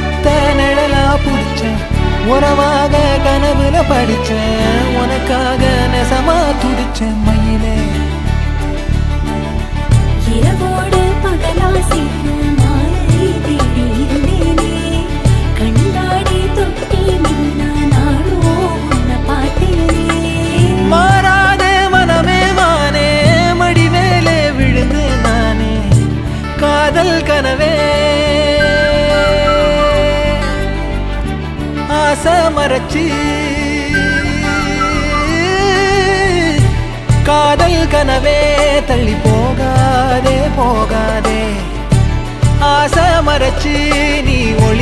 ஒத்த நிழலா புடிச்சேன் உறவாக கனவுல படிச்சேன் உனக்காக நெசமா துடிச்சேன் மயிலே இரவோடு பகலா சேர்ந்து மாலை தேடி இருந்தேனே கண்ணாடி தொட்டி நின்னா நானோ உன்னை பார்த்தேனே மாறாத மனமே மானே மடி மேலே விழுந்து நானே காதல் கனவே ஆசை மறைச்சி காதல் கனவே தள்ளி போகாதே போகாதே ஆசை மறைச்சி நீ ஒளி